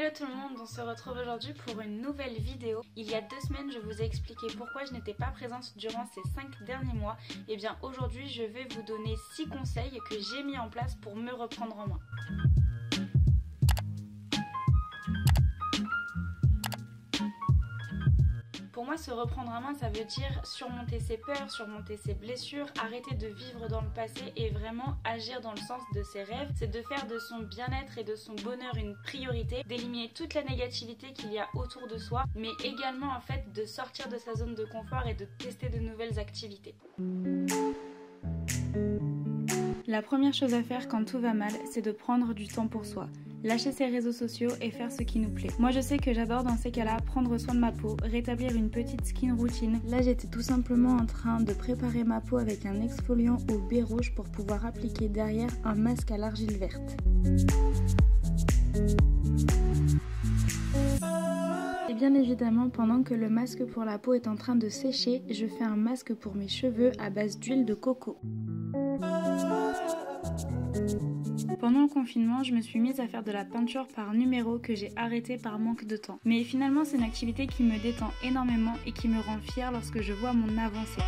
Hello tout le monde, on se retrouve aujourd'hui pour une nouvelle vidéo. Il y a 2 semaines, je vous ai expliqué pourquoi je n'étais pas présente durant ces 5 derniers mois. Et bien aujourd'hui, je vais vous donner 6 conseils que j'ai mis en place pour me reprendre en main. Pour moi, se reprendre en main, ça veut dire surmonter ses peurs, surmonter ses blessures, arrêter de vivre dans le passé et vraiment agir dans le sens de ses rêves. C'est de faire de son bien-être et de son bonheur une priorité, d'éliminer toute la négativité qu'il y a autour de soi, mais également en fait de sortir de sa zone de confort et de tester de nouvelles activités. La première chose à faire quand tout va mal, c'est de prendre du temps pour soi. Lâcher ses réseaux sociaux et faire ce qui nous plaît. Moi je sais que j'adore dans ces cas-là prendre soin de ma peau, rétablir une petite skin routine. Là j'étais tout simplement en train de préparer ma peau avec un exfoliant au baie rouge pour pouvoir appliquer derrière un masque à l'argile verte. Et bien évidemment, pendant que le masque pour la peau est en train de sécher, je fais un masque pour mes cheveux à base d'huile de coco. Pendant le confinement, je me suis mise à faire de la peinture par numéro que j'ai arrêté par manque de temps. Mais finalement, c'est une activité qui me détend énormément et qui me rend fière lorsque je vois mon avancée.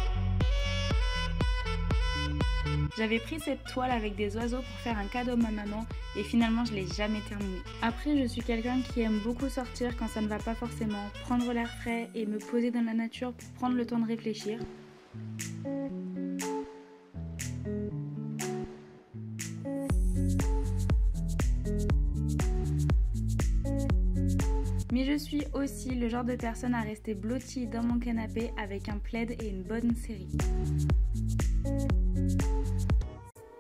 J'avais pris cette toile avec des oiseaux pour faire un cadeau à ma maman et finalement je l'ai jamais terminée. Après, je suis quelqu'un qui aime beaucoup sortir quand ça ne va pas forcément, prendre l'air frais et me poser dans la nature pour prendre le temps de réfléchir. Mais je suis aussi le genre de personne à rester blottie dans mon canapé avec un plaid et une bonne série.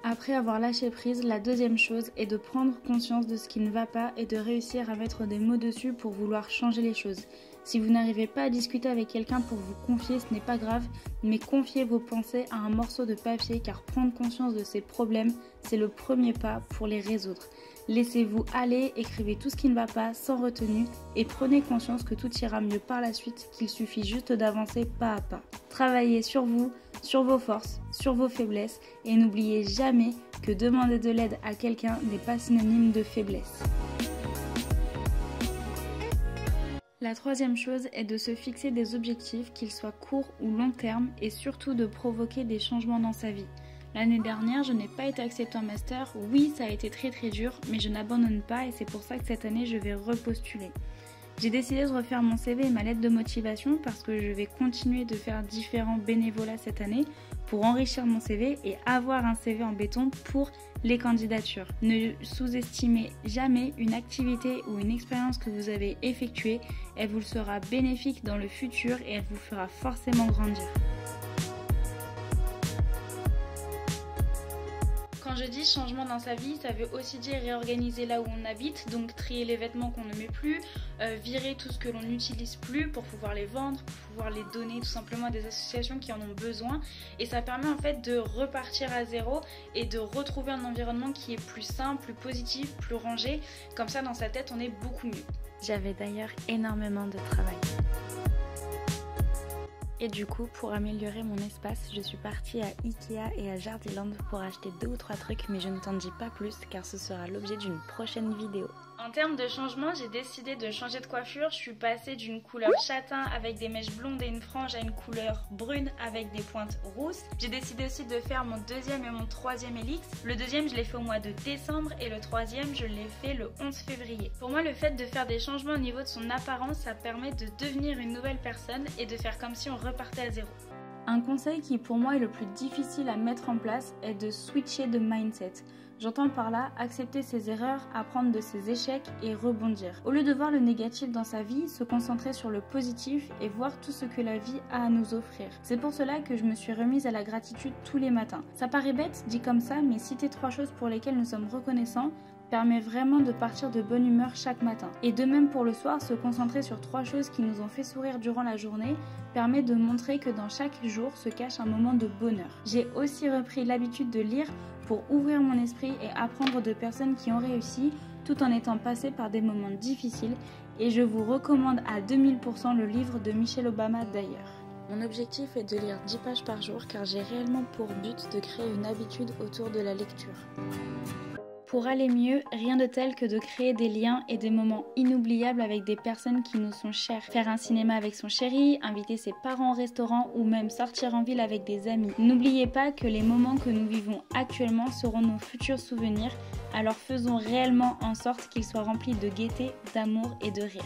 Après avoir lâché prise, la deuxième chose est de prendre conscience de ce qui ne va pas et de réussir à mettre des mots dessus pour vouloir changer les choses. Si vous n'arrivez pas à discuter avec quelqu'un pour vous confier, ce n'est pas grave, mais confiez vos pensées à un morceau de papier car prendre conscience de ces problèmes, c'est le premier pas pour les résoudre. Laissez-vous aller, écrivez tout ce qui ne va pas sans retenue et prenez conscience que tout ira mieux par la suite, qu'il suffit juste d'avancer pas à pas. Travaillez sur vous, sur vos forces, sur vos faiblesses et n'oubliez jamais que demander de l'aide à quelqu'un n'est pas synonyme de faiblesse. La troisième chose est de se fixer des objectifs, qu'ils soient courts ou long terme, et surtout de provoquer des changements dans sa vie. L'année dernière, je n'ai pas été acceptée en master. Oui, ça a été très dur, mais je n'abandonne pas et c'est pour ça que cette année, je vais repostuler. J'ai décidé de refaire mon CV et ma lettre de motivation parce que je vais continuer de faire différents bénévolats cette année pour enrichir mon CV et avoir un CV en béton pour les candidatures. Ne sous-estimez jamais une activité ou une expérience que vous avez effectuée. Elle vous sera bénéfique dans le futur et elle vous fera forcément grandir. Quand je dis changement dans sa vie, ça veut aussi dire réorganiser là où on habite, donc trier les vêtements qu'on ne met plus, virer tout ce que l'on n'utilise plus pour pouvoir les vendre, pour pouvoir les donner tout simplement à des associations qui en ont besoin. Et ça permet en fait de repartir à zéro et de retrouver un environnement qui est plus sain, plus positif, plus rangé. Comme ça, dans sa tête, on est beaucoup mieux. J'avais d'ailleurs énormément de travail. Et du coup, pour améliorer mon espace, je suis partie à Ikea et à Jardiland pour acheter 2 ou 3 trucs, mais je ne t'en dis pas plus car ce sera l'objet d'une prochaine vidéo. En termes de changement, j'ai décidé de changer de coiffure. Je suis passée d'une couleur châtain avec des mèches blondes et une frange à une couleur brune avec des pointes rousses. J'ai décidé aussi de faire mon deuxième et mon troisième hélix. Le deuxième, je l'ai fait au mois de décembre et le troisième, je l'ai fait le 11 février. Pour moi, le fait de faire des changements au niveau de son apparence, ça permet de devenir une nouvelle personne et de faire comme si on repartait à zéro. Un conseil qui pour moi est le plus difficile à mettre en place est de switcher de mindset. J'entends par là accepter ses erreurs, apprendre de ses échecs et rebondir. Au lieu de voir le négatif dans sa vie, se concentrer sur le positif et voir tout ce que la vie a à nous offrir. C'est pour cela que je me suis remise à la gratitude tous les matins. Ça paraît bête dit comme ça, mais citer 3 choses pour lesquelles nous sommes reconnaissants permet vraiment de partir de bonne humeur chaque matin. Et de même pour le soir, se concentrer sur 3 choses qui nous ont fait sourire durant la journée permet de montrer que dans chaque jour se cache un moment de bonheur. J'ai aussi repris l'habitude de lire pour ouvrir mon esprit et apprendre de personnes qui ont réussi tout en étant passé par des moments difficiles et je vous recommande à 2000% le livre de Michelle Obama d'ailleurs. Mon objectif est de lire 10 pages par jour car j'ai réellement pour but de créer une habitude autour de la lecture. Pour aller mieux, rien de tel que de créer des liens et des moments inoubliables avec des personnes qui nous sont chères. Faire un cinéma avec son chéri, inviter ses parents au restaurant ou même sortir en ville avec des amis. N'oubliez pas que les moments que nous vivons actuellement seront nos futurs souvenirs, alors faisons réellement en sorte qu'ils soient remplis de gaieté, d'amour et de rire.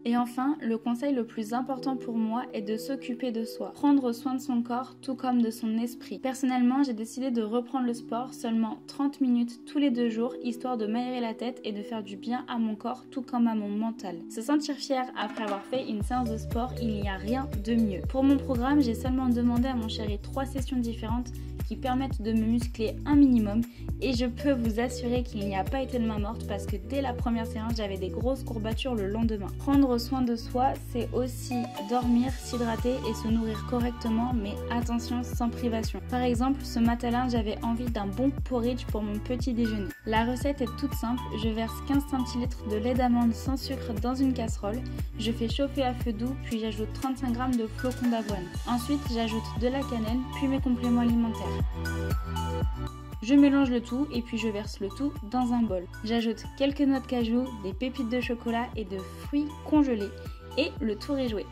Et enfin, le conseil le plus important pour moi est de s'occuper de soi. Prendre soin de son corps tout comme de son esprit. Personnellement, j'ai décidé de reprendre le sport seulement 30 minutes tous les 2 jours, histoire de m'aérer la tête et de faire du bien à mon corps tout comme à mon mental. Se sentir fier après avoir fait une séance de sport, il n'y a rien de mieux. Pour mon programme, j'ai seulement demandé à mon chéri 3 sessions différentes qui permettent de me muscler un minimum et je peux vous assurer qu'il n'y a pas été de main morte parce que dès la première séance, j'avais des grosses courbatures le lendemain. Prendre soin de soi, c'est aussi dormir, s'hydrater et se nourrir correctement, mais attention, sans privation. Par exemple, ce matin-là, j'avais envie d'un bon porridge pour mon petit déjeuner. La recette est toute simple, je verse 15 centilitres de lait d'amande sans sucre dans une casserole, je fais chauffer à feu doux, puis j'ajoute 35 g de flocons d'avoine. Ensuite, j'ajoute de la cannelle, puis mes compléments alimentaires. Je mélange le tout et puis je verse le tout dans un bol. J'ajoute quelques noix de cajou, des pépites de chocolat et de fruits congelés et le tour est joué.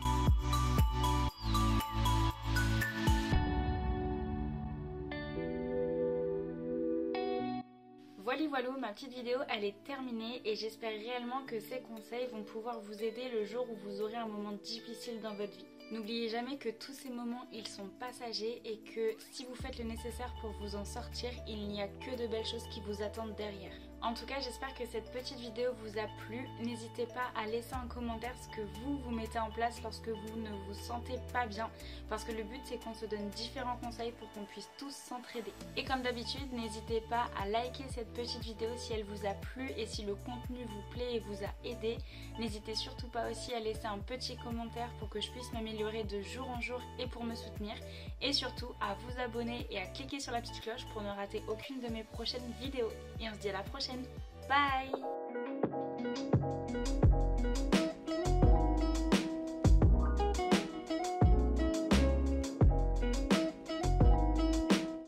Voilà, ma petite vidéo elle est terminée et j'espère réellement que ces conseils vont pouvoir vous aider le jour où vous aurez un moment difficile dans votre vie. N'oubliez jamais que tous ces moments ils sont passagers et que si vous faites le nécessaire pour vous en sortir, il n'y a que de belles choses qui vous attendent derrière. En tout cas, j'espère que cette petite vidéo vous a plu. N'hésitez pas à laisser en commentaire ce que vous mettez en place lorsque vous ne vous sentez pas bien. Parce que le but, c'est qu'on se donne différents conseils pour qu'on puisse tous s'entraider. Et comme d'habitude, n'hésitez pas à liker cette petite vidéo si elle vous a plu et si le contenu vous plaît et vous a aidé. N'hésitez surtout pas aussi à laisser un petit commentaire pour que je puisse m'améliorer de jour en jour et pour me soutenir. Et surtout à vous abonner et à cliquer sur la petite cloche pour ne rater aucune de mes prochaines vidéos. Et on se dit à la prochaine. Bye!